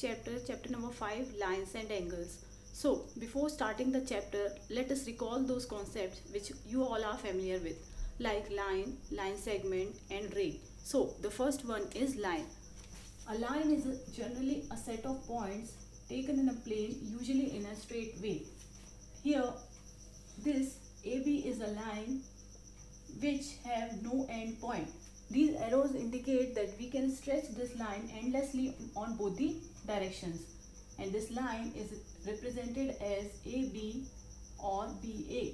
chapter, chapter number 5, lines and angles. So, before starting the chapter, let us recall those concepts which you all are familiar with, like line, line segment, and ray. So, the first one is line. A line is generally a set of points taken in a plane, usually in a straight way. Here, this AB is a line which have no end point. These arrows indicate that we can stretch this line endlessly on both the directions, and this line is represented as AB or BA.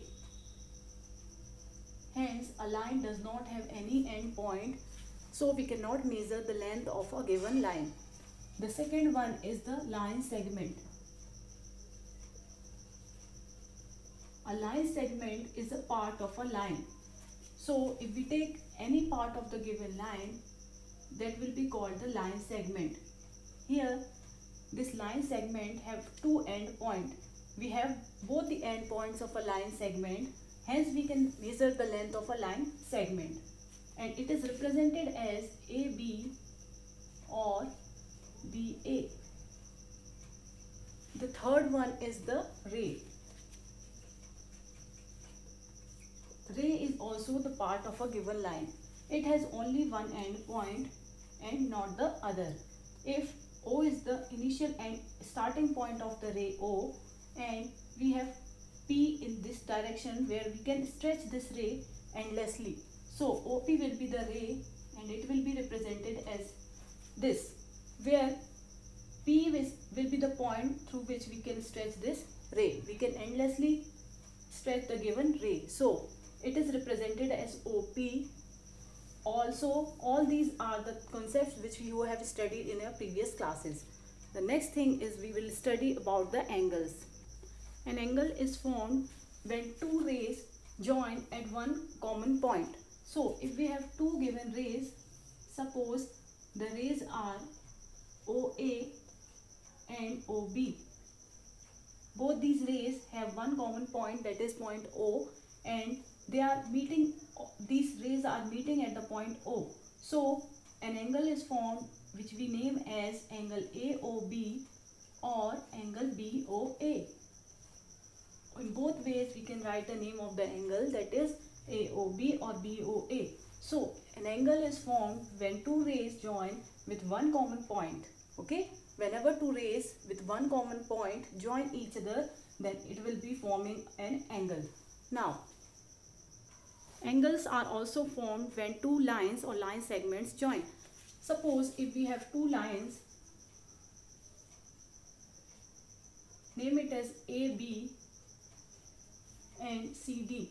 Hence, a line does not have any end point, so we cannot measure the length of a given line. The second one is the line segment. A line segment is a part of a line. So if we take any part of the given line, that will be called the line segment. Here, this line segment have two end points. We have both the end points of a line segment, hence we can measure the length of a line segment. And it is represented as AB or BA. The third one is the ray. Ray is also the part of a given line. It has only one end point and not the other. If O is the initial and starting point of the ray O, and we have P in this direction where we can stretch this ray endlessly. So OP will be the ray and it will be represented as this, where P will be the point through which we can stretch this ray. We can endlessly stretch the given ray. So it is represented as OP. Also, all these are the concepts which you have studied in your previous classes. The next thing is we will study about the angles. An angle is formed when two rays join at one common point. So if we have two given rays, suppose the rays are OA and OB. Both these rays have one common point, that is point O, and they are meeting, these rays are meeting at the point O. So an angle is formed which we name as angle AOB or angle BOA. In both ways we can write the name of the angle, that is AOB or BOA. So an angle is formed when two rays join with one common point. Okay, whenever two rays with one common point join each other, then it will be forming an angle. Now, angles are also formed when two lines or line segments join. Suppose if we have two lines, name it as AB and CD.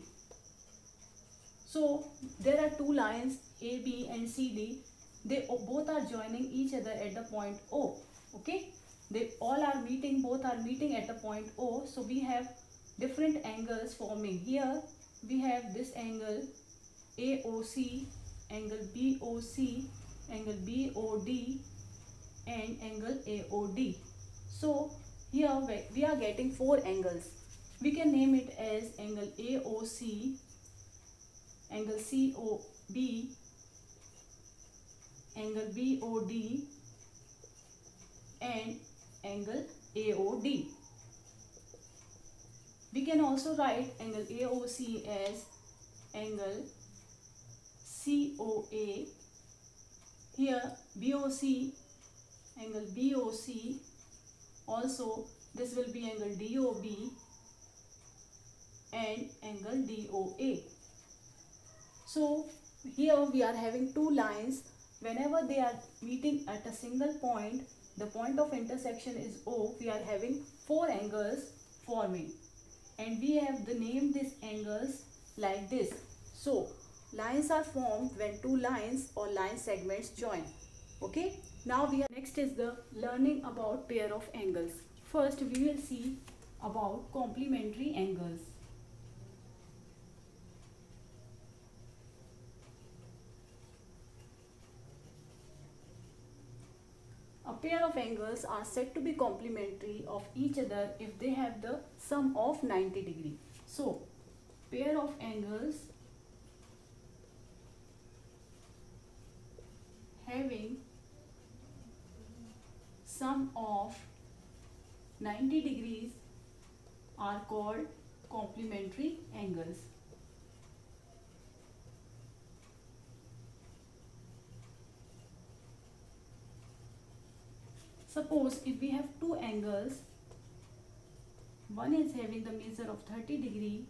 So there are two lines AB and CD. They both are joining each other at the point O. Okay, they all are meeting, both are meeting at the point O. So we have different angles forming. Here we have this angle AOC, angle BOC, angle BOD, and angle AOD. So here we are getting four angles. We can name it as angle AOC, angle COB, angle BOD, and angle AOD. We can also write angle AOC as angle COA. Here BOC, angle BOC, also this will be angle DOB and angle DOA. So here we are having two lines. Whenever they are meeting at a single point, the point of intersection is O, we are having four angles forming, and we have the name these angles like this. So lines are formed when two lines or line segments join. Okay, now next is the learning about pair of angles. First we will see about complementary angles. A pair of angles are said to be complementary of each other if they have the sum of 90 degree. So pair of angles having sum of 90 degrees are called complementary angles. Suppose if we have two angles, one is having the measure of 30 degree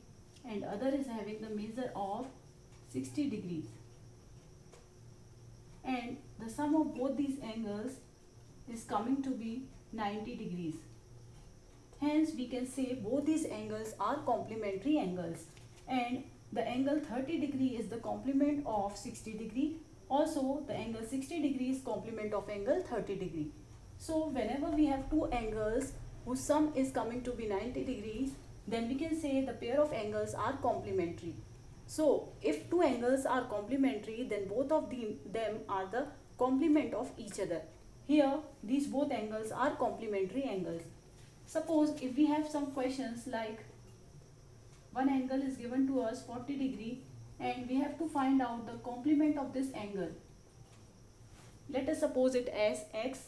and other is having the measure of 60 degrees, and the sum of both these angles is coming to be 90 degrees. Hence we can say both these angles are complementary angles, and the angle 30 degree is the complement of 60 degree. Also the angle 60 degree is complement of angle 30 degree. So whenever we have two angles whose sum is coming to be 90 degrees, then we can say the pair of angles are complementary. So if two angles are complementary, then both of them are the complement of each other. Here these both angles are complementary angles. Suppose if we have some questions like one angle is given to us 40 degree and we have to find out the complement of this angle. Let us suppose it as x.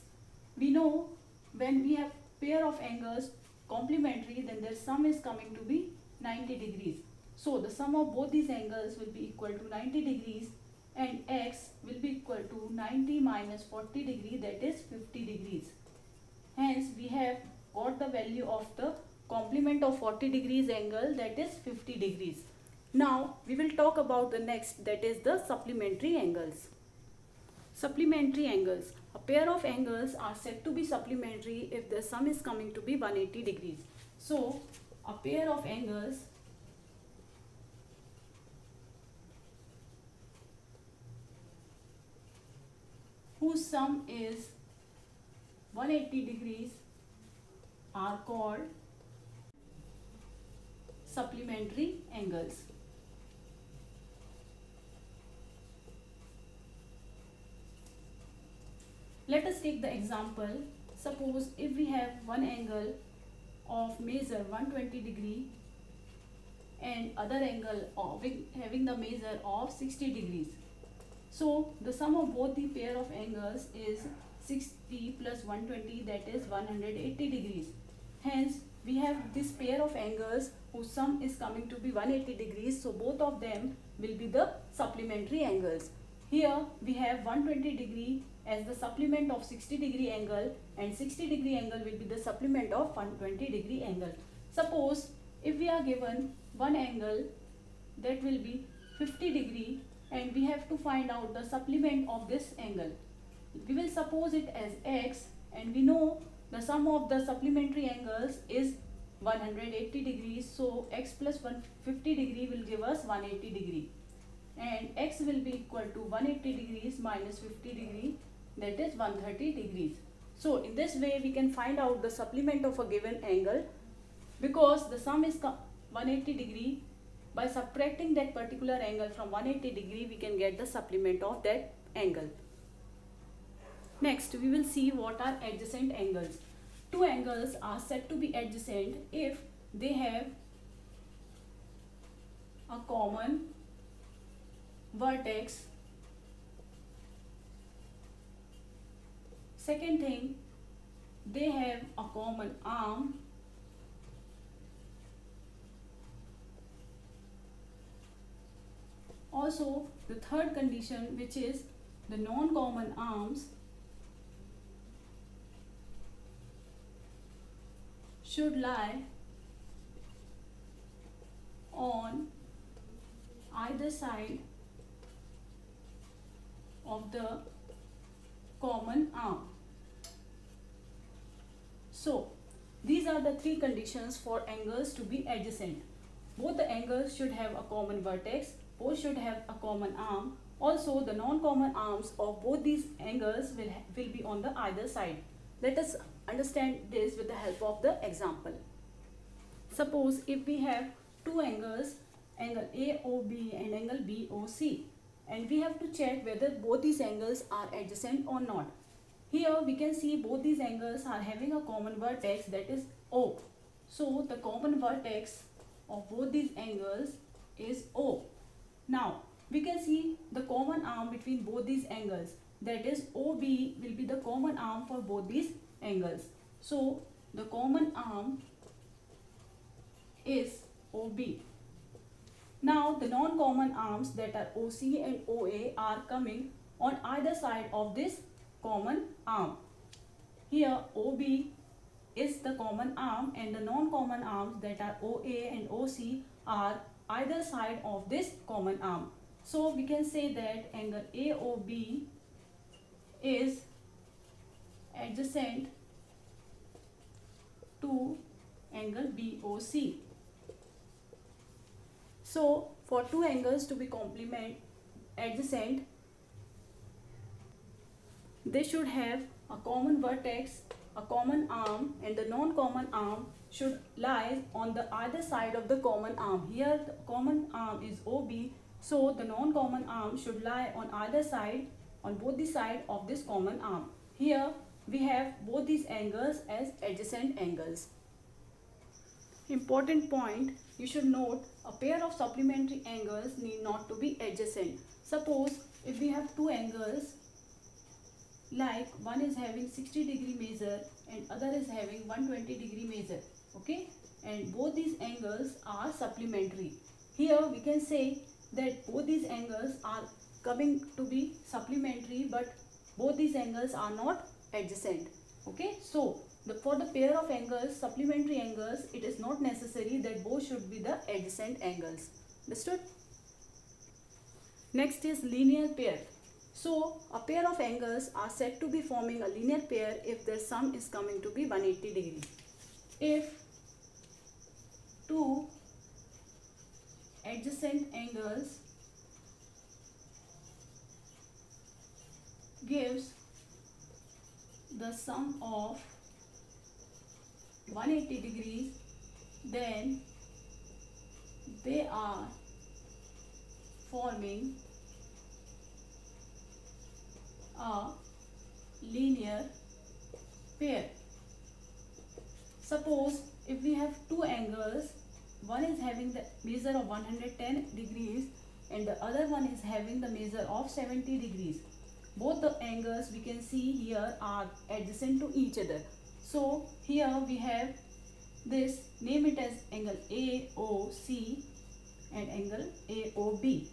We know when we have pair of angles complementary, then their sum is coming to be 90 degrees. So the sum of both these angles will be equal to 90 degrees, and x will be equal to 90 minus 40 degree, that is 50 degrees. Hence we have got the value of the complement of 40 degrees angle, that is 50 degrees. Now we will talk about the next, that is the supplementary angles. Supplementary angles. A pair of angles are said to be supplementary if the sum is coming to be 180 degrees. So a pair of angles whose sum is 180 degrees are called supplementary angles. Let us take the example. Suppose if we have one angle of measure 120 degree and other angle of having the measure of 60 degrees. So the sum of both the pair of angles is 60 plus 120, that is 180 degrees. Hence we have this pair of angles whose sum is coming to be 180 degrees. So both of them will be the supplementary angles. Here we have 120 degree as the supplement of 60 degree angle, and 60 degree angle will be the supplement of 120 degree angle. Suppose if we are given one angle that will be 50 degree and we have to find out the supplement of this angle. We will suppose it as x, and we know the sum of the supplementary angles is 180 degrees. So x plus 150 degree will give us 180 degree, and x will be equal to 180 degrees minus 50 degree, that is 130 degrees. So in this way we can find out the supplement of a given angle, because the sum is 180 degree. By subtracting that particular angle from 180 degree, we can get the supplement of that angle. Next we will see what are adjacent angles. Two angles are said to be adjacent if they have a common vertex. Second thing, they have a common arm. Also the third condition, which is the non-common arms should lie on either side of the common arm. So these are the three conditions for angles to be adjacent. Both the angles should have a common vertex, both should have a common arm. Also the non-common arms of both these angles will be on the either side. Let us understand this with the help of the example. Suppose if we have two angles, angle AOB and angle BOC, and we have to check whether both these angles are adjacent or not. Here we can see both these angles are having a common vertex, that is O. So the common vertex of both these angles is O. Now we can see the common arm between both these angles, that is OB will be the common arm for both these angles. So the common arm is OB. Now the non-common arms that are OC and OA are coming on either side of this common arm. Here OB is the common arm and the non-common arms that are OA and OC are either side of this common arm. So we can say that angle AOB is adjacent to angle BOC. So for two angles to be complement adjacent, they should have a common vertex, a common arm, and the non-common arm should lie on the either side of the common arm. Here the common arm is OB, so the non-common arm should lie on either side, on both the side of this common arm. Here we have both these angles as adjacent angles. Important point, you should note a pair of supplementary angles need not to be adjacent. Suppose if we have two angles, like one is having 60° measure and other is having 120° measure, okay, and both these angles are supplementary. Here we can say that both these angles are coming to be supplementary, but both these angles are not adjacent. Okay, so for the pair of angles, supplementary angles, it is not necessary that both should be the adjacent angles. Understood? Next is linear pair. So a pair of angles are said to be forming a linear pair if their sum is coming to be 180 degrees. If two adjacent angles gives the sum of 180 degrees, then they are forming a linear pair. Suppose if we have two angles, one is having the measure of 110 degrees and the other one is having the measure of 70 degrees. Both the angles we can see here are adjacent to each other. So here we have this, name it as angle AOC and angle AOB.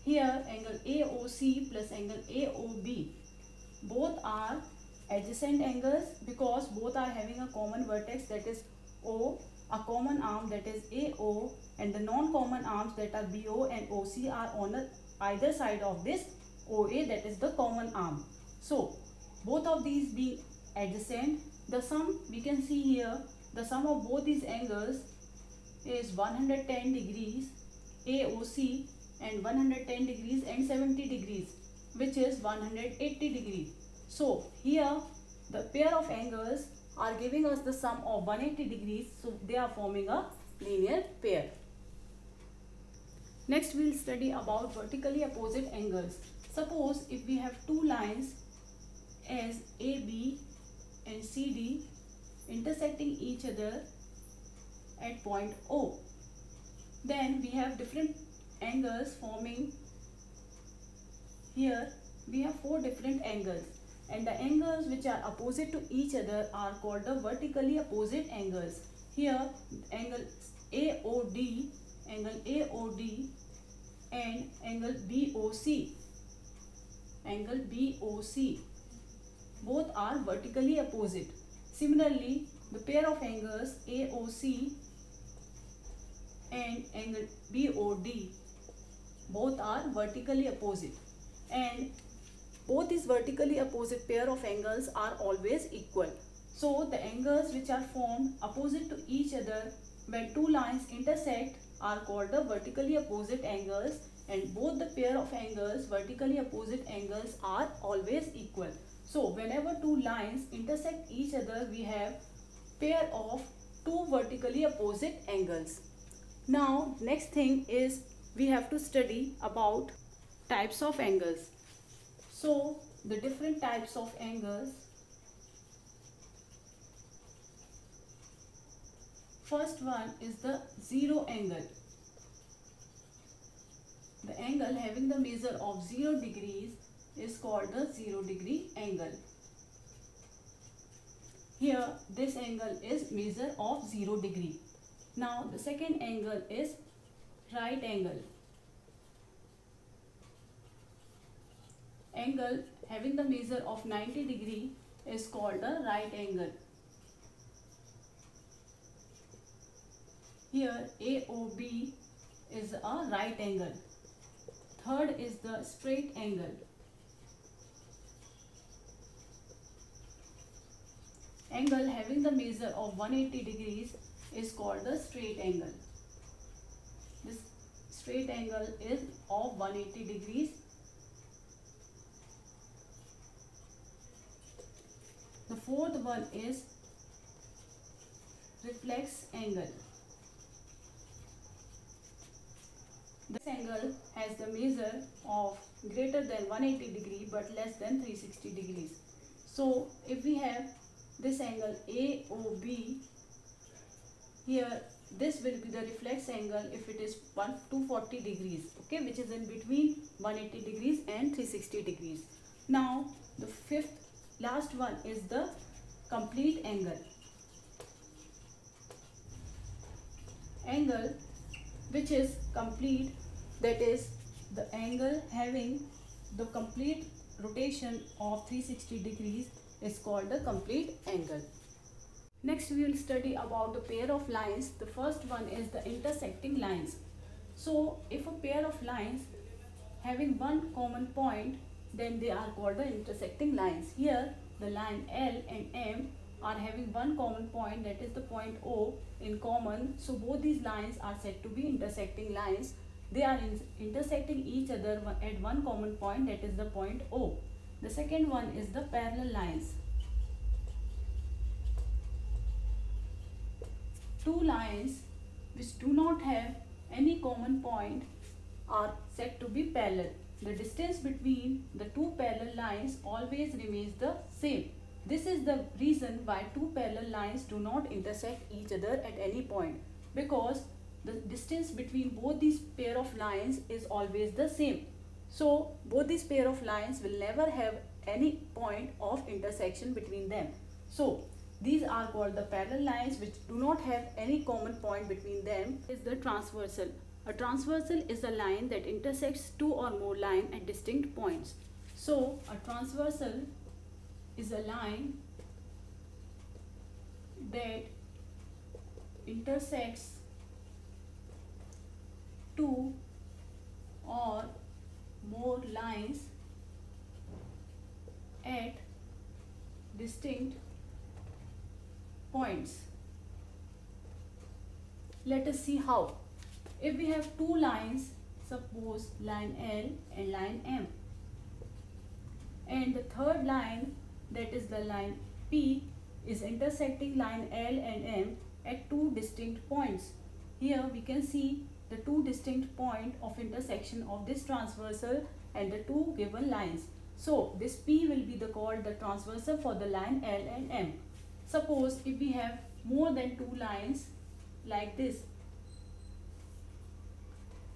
Here angle AOC plus angle AOB, both are adjacent angles because both are having a common vertex, that is O, a common arm, that is AO, and the non-common arms that are BO and OC are on either side of this OA, that is the common arm. So both of these being adjacent, the sum we can see here, the sum of both these angles is 110 degrees AOC and 110 degrees and 70 degrees, which is 180 degrees. So here the pair of angles are giving us the sum of 180 degrees, so they are forming a linear pair. Next we will study about vertically opposite angles. Suppose if we have two lines as AB and CD intersecting each other at point O, then we have different angles forming. Here we have four different angles, and the angles which are opposite to each other are called the vertically opposite angles. Here angle AOD, angle AOD and angle BOC, angle BOC, both are vertically opposite. Similarly, the pair of angles AOC and angle BOD, both are vertically opposite, and both these vertically opposite pair of angles are always equal. So the angles which are formed opposite to each other when two lines intersect are called the vertically opposite angles, and both the pair of angles, vertically opposite angles, are always equal. So whenever two lines intersect each other, we have pair of two vertically opposite angles. Now next thing is we have to study about types of angles. So the different types of angles. First one is the zero angle. The angle having the measure of 0 degrees is called the 0 degree angle. Here this angle is measure of 0 degree. Now the second angle is right angle. Angle having the measure of 90 degree is called a right angle. Here AOB is a right angle. Third is the straight angle. Angle having the measure of 180 degrees is called the straight angle. This straight angle is of 180 degrees. The fourth one is reflex angle. This angle has the measure of greater than 180 degree but less than 360 degrees. So if we have this angle AOB, here this will be the reflex angle if it is 240 degrees, okay, which is in between 180 degrees and 360 degrees. Now the last one is the complete angle. Angle which is complete, that is the angle having the complete rotation of 360 degrees is called the complete angle. Next we will study about the pair of lines. The first one is the intersecting lines. So if a pair of lines having one common point, then they are called the intersecting lines. Here the line L and M are having one common point, that is the point O in common. So both these lines are said to be intersecting lines. They are intersecting each other at one common point, that is the point O. The second one is the parallel lines. Two lines which do not have any common point are said to be parallel. The distance between the two parallel lines always remains the same. This is the reason why two parallel lines do not intersect each other at any point, because the distance between both these pair of lines is always the same. So both these pair of lines will never have any point of intersection between them. So these are called the parallel lines which do not have any common point between them. Is the transversal. A transversal is a line that intersects two or more lines at distinct points. So a transversal is a line that intersects two or more lines at distinct points. Let us see how. If we have two lines, suppose line L and line M, and the third line, that is the line P, is intersecting line L and M at two distinct points. Here we can see the two distinct points of intersection of this transversal and the two given lines. So this P will be called the transversal for the line L and M. Suppose if we have more than two lines like this,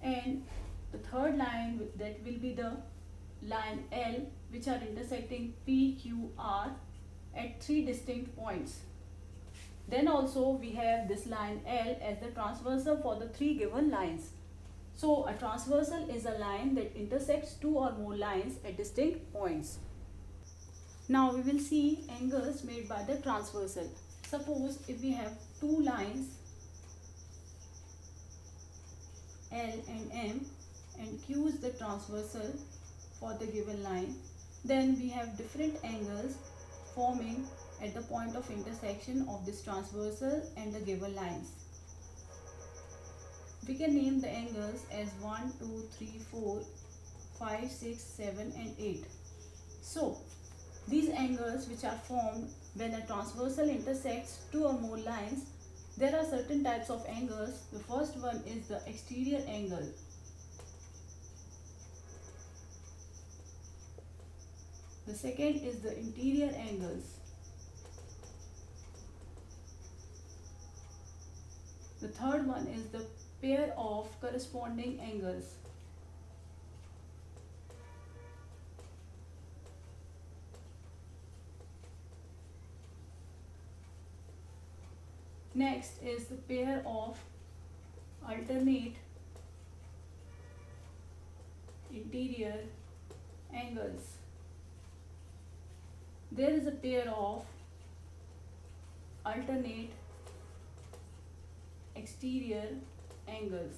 and the third line, that will be the line L, which are intersecting P, Q, R at three distinct points. Then also we have this line L as the transversal for the three given lines. So a transversal is a line that intersects two or more lines at distinct points. Now we will see angles made by the transversal. Suppose if we have two lines L and M and Q is the transversal for the given line, then we have different angles forming at the point of intersection of this transversal and the given lines. We can name the angles as 1, 2, 3, 4, 5, 6, 7 and 8. So these angles which are formed when a transversal intersects two or more lines, there are certain types of angles. The first one is the exterior angle. The second is the interior angles. The third one is the pair of corresponding angles. Next is the pair of alternate interior angles. There is a pair of alternate exterior angles.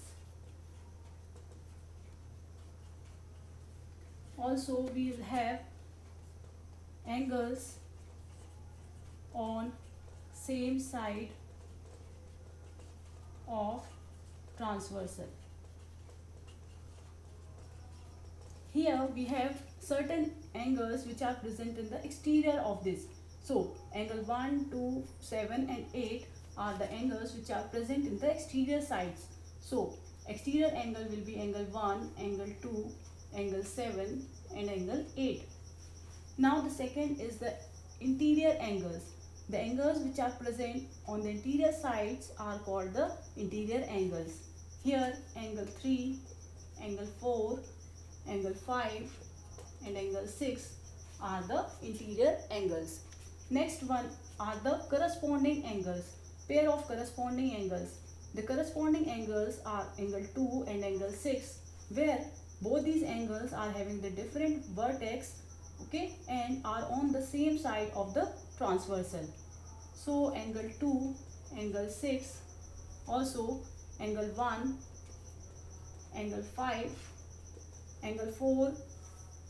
Also, we will have angles on same side of transversal. Here we have certain angles which are present in the exterior of this. So angle 1, 2, 7 and 8 are the angles which are present in the exterior sides. So exterior angle will be angle 1, angle 2, angle 7 and angle 8. Now the second is the interior angles. The angles which are present on the interior sides are called the interior angles. Here angle 3, angle 4, angle 5 and angle 6 are the interior angles. Next one are the corresponding angles, pair of corresponding angles. The corresponding angles are angle 2 and angle 6, where both these angles are having the different vertex, okay, and are on the same side of the transversal. So angle 2, angle 6, also angle 1, angle 5, angle 4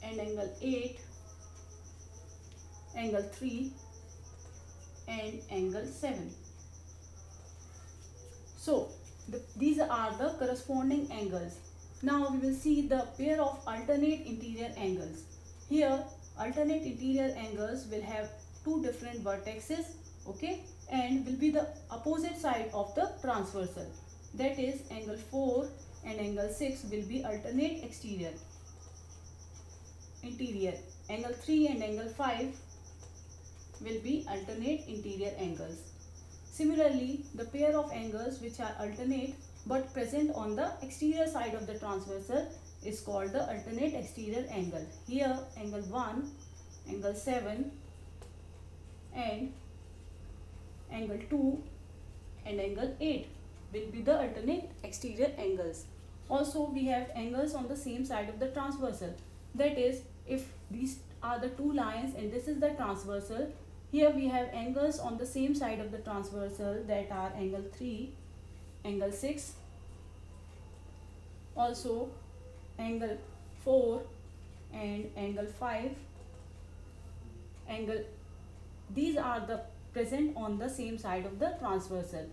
and angle 8, angle 3 and angle 7. So these are the corresponding angles. Now we will see the pair of alternate interior angles. Here alternate interior angles will have two different vertices, okay, and will be the opposite side of the transversal. That is angle 4 and angle 6 will be alternate exterior interior. Angle 3 and angle 5 will be alternate interior angles. Similarly, the pair of angles which are alternate but present on the exterior side of the transversal is called the alternate exterior angle. Here angle 1, angle 7 and angle 2 and angle 8 will be the alternate exterior angles. Also we have angles on the same side of the transversal. That is, if these are the two lines and this is the transversal, here we have angles on the same side of the transversal, that are angle 3, angle 6, also angle 4 and angle 5 angle. These are the present on the same side of the transversal.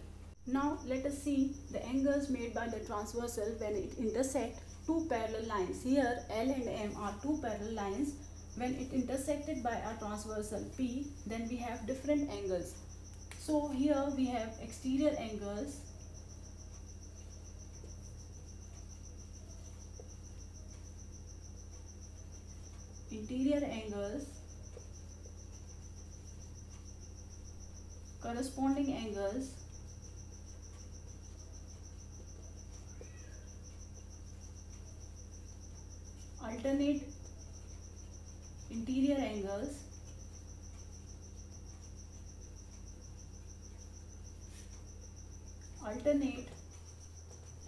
Now let us see the angles made by the transversal when it intersect two parallel lines. Here L and M are two parallel lines. When it intersected by a transversal P, then we have different angles. So here we have exterior angles, interior angles, corresponding angles, alternate interior angles, alternate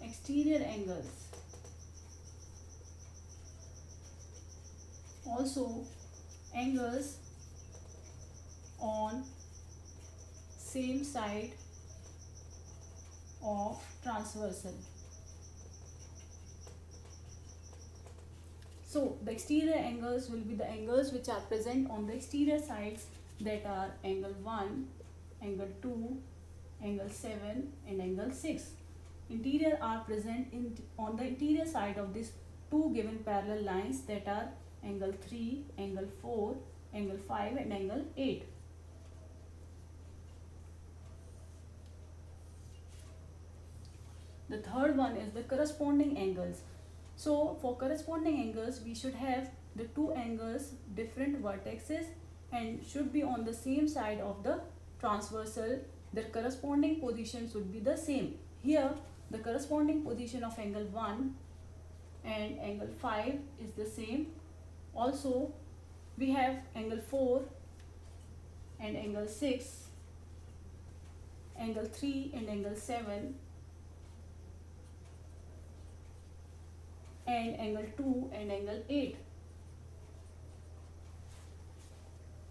exterior angles. Also angles on same side of transversal. So the exterior angles will be the angles which are present on the exterior sides, that are angle 1, angle 2, angle 7 and angle 6. Interior are present on the interior side of these two given parallel lines, that are angle 3, angle 4, angle 5 and angle 8. The third one is the corresponding angles. So for corresponding angles, we should have the two angles different vertices and should be on the same side of the transversal. Their corresponding positions would be the same. Here the corresponding position of angle 1 and angle 5 is the same. Also we have angle 4 and angle 6 angle 3 and angle 7 and angle 2 and angle 8.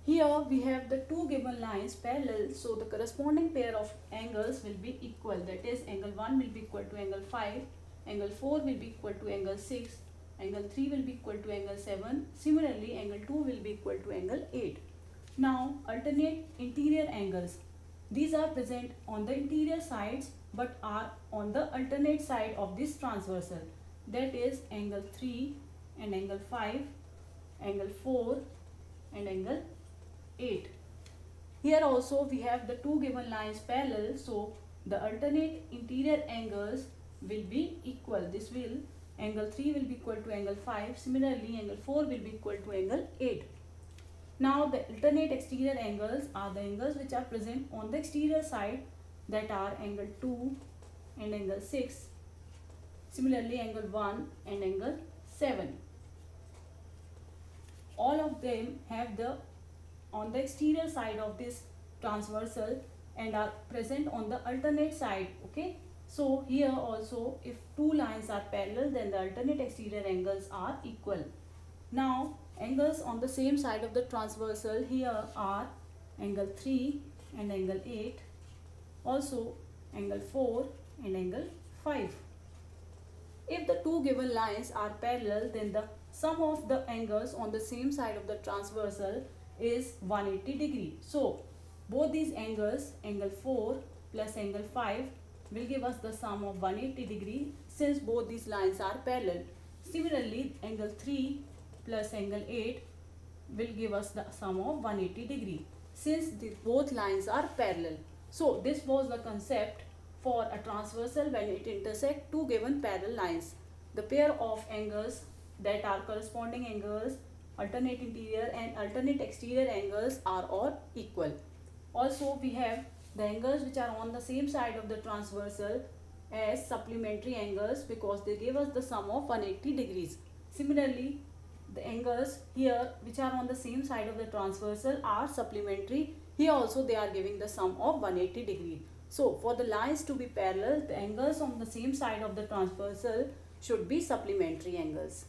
Here we have the two given lines parallel, so the corresponding pair of angles will be equal. That is, angle 1 will be equal to angle 5, angle 4 will be equal to angle 6, angle 3 will be equal to angle 7. Similarly, angle 2 will be equal to angle 8. Now, alternate interior angles. These are present on the interior sides but are on the alternate side of this transversal. That is, angle 3 and angle 5, angle 4 and angle 8. Here also we have the two given lines parallel, so the alternate interior angles will be equal. This will, angle 3 will be equal to angle 5. Similarly, angle 4 will be equal to angle 8. Now the alternate exterior angles are the angles which are present on the exterior side, that are angle 2 and angle 6. Similarly, angle 1 and angle 7. All of them have the on the exterior side of this transversal and are present on the alternate side. Okay, so here also, if two lines are parallel, then the alternate exterior angles are equal. Now angles on the same side of the transversal here are angle 3 and angle 8, also angle 4 and angle 5. If the two given lines are parallel, then the sum of the angles on the same side of the transversal is 180 degree. So both these angles, angle 4 plus angle 5, will give us the sum of 180 degree since both these lines are parallel. Similarly, angle 3 plus angle 8 will give us the sum of 180 degree since both lines are parallel. So this was the concept for a transversal when it intersects two given parallel lines. The pair of angles, that are corresponding angles, alternate interior and alternate exterior angles, are all equal. Also we have the angles which are on the same side of the transversal as supplementary angles because they give us the sum of 180 degrees. Similarly, the angles here which are on the same side of the transversal are supplementary. Here also they are giving the sum of 180 degrees. So for the lines to be parallel, the angles on the same side of the transversal should be supplementary angles.